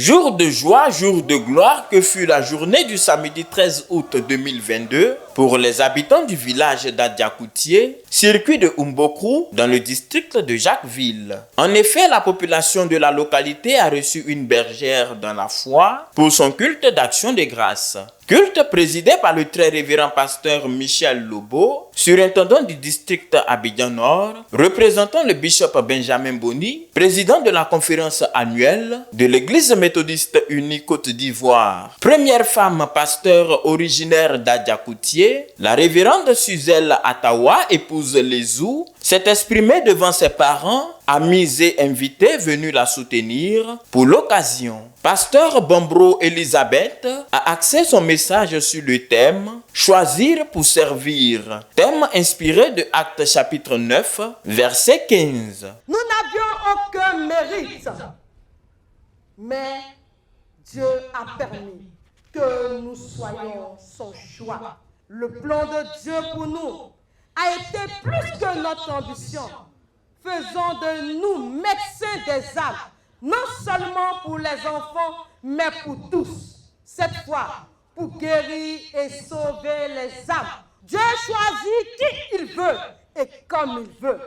Jour de joie, jour de gloire que fut la journée du samedi 13 août 2022 pour les habitants du village d'Adiakoutié, circuit de Umbokrou dans le district de Jacquesville. En effet, la population de la localité a reçu une bergère dans la foi pour son culte d'action de grâce. Culte présidé par le très révérend pasteur Michel Lobo, surintendant du district Abidjan Nord, représentant le bishop Benjamin Boni, président de la conférence annuelle de l'Église méthodiste unie Côte d'Ivoire. Première femme pasteur originaire d'Adiakoutié, la révérende Suzelle Atawa, épouse Lézou, s'est exprimée devant ses parents, amis et invités venus la soutenir pour l'occasion. Pasteur Bombro Elisabeth a axé son message sur le thème « Choisir pour servir », thème inspiré de Actes chapitre 9, verset 15. Nous n'avions aucun mérite, mais Dieu a permis que nous soyons son choix. Le plan de Dieu pour nous a été plus que notre ambition. Faisons de nous médecins des âmes, non seulement pour les enfants, mais pour tous. Cette fois, pour guérir et sauver les âmes. Dieu choisit qui il veut et comme il veut.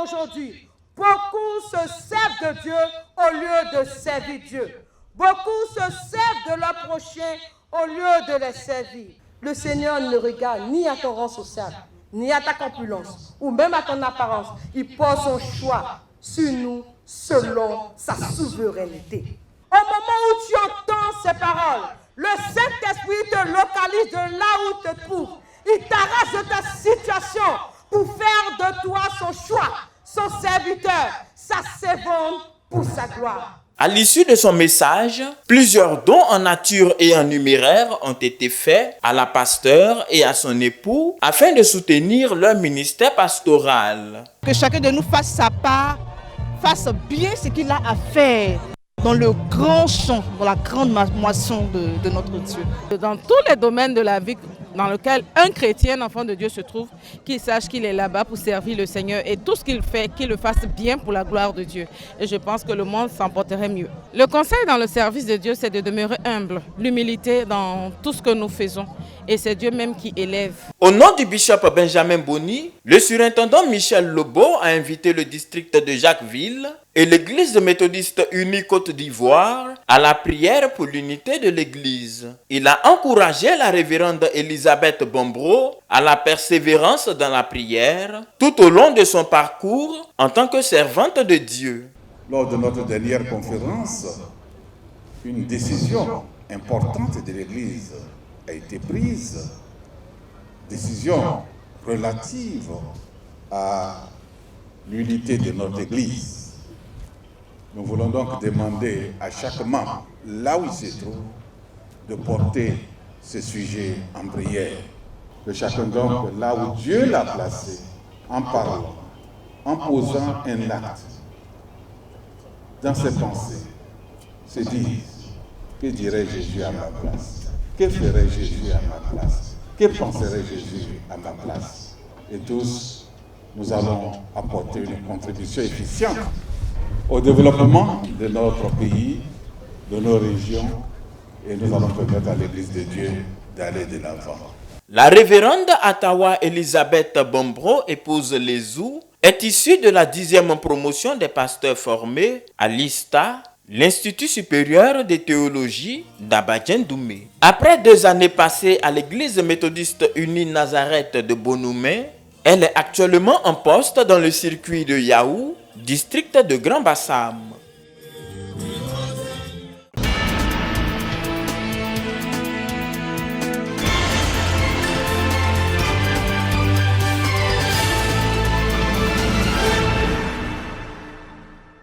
Aujourd'hui, beaucoup se servent de Dieu au lieu de servir Dieu. Beaucoup se servent de leur prochain au lieu de les servir. Le Seigneur ne regarde ni à ton rang social, ni à ta corpulence, ou même à ton apparence. Il pose son choix sur nous selon sa souveraineté. Au moment où tu entends ces paroles, le Saint-Esprit te localise de là où tu te trouves. Il t'arrache de ta situation pour faire de toi son choix, son serviteur, sa servante pour sa gloire. À l'issue de son message, plusieurs dons en nature et en numéraire ont été faits à la pasteur et à son époux afin de soutenir leur ministère pastoral. Que chacun de nous fasse sa part, fasse bien ce qu'il a à faire dans le grand champ, dans la grande moisson de notre Dieu. Dans tous les domaines de la vie dans lequel un chrétien, enfant de Dieu, se trouve, qu'il sache qu'il est là-bas pour servir le Seigneur et tout ce qu'il fait, qu'il le fasse bien pour la gloire de Dieu. Et je pense que le monde s'en porterait mieux. Le conseil dans le service de Dieu, c'est de demeurer humble, l'humilité dans tout ce que nous faisons. Et c'est Dieu même qui élève. Au nom du bishop Benjamin Boni, le surintendant Michel Lobo a invité le district de Jacquesville et l'Église méthodiste unie Côte d'Ivoire à la prière pour l'unité de l'Église. Il a encouragé la révérende Elisabeth Bombro à la persévérance dans la prière tout au long de son parcours en tant que servante de Dieu. Lors de notre dernière conférence, une décision importante de l'Église a été prise, décision relative à l'unité de notre Église. Nous voulons donc demander à chaque membre, là où il se trouve, de porter ce sujet en prière. Que chacun donc, là où Dieu l'a placé, en parlant, en posant un acte, dans ses pensées, se dise, que dirait Jésus à ma place? Que ferait Jésus à ma place? Que penserait Jésus à ma place? Et tous, nous allons apporter une contribution efficiente au développement de notre pays, de nos régions, et nous allons permettre à l'Église de Dieu d'aller de l'avant. La révérende Atawa Elisabeth Bombro, épouse Lézou, est issue de la 10e promotion des pasteurs formés à l'ISTA, l'Institut supérieur de théologie d'Abadjan-Doumé. Après 2 années passées à l'Église méthodiste unie Nazareth de Bonoumé, elle est actuellement en poste dans le circuit de Yaou, district de Grand Bassam.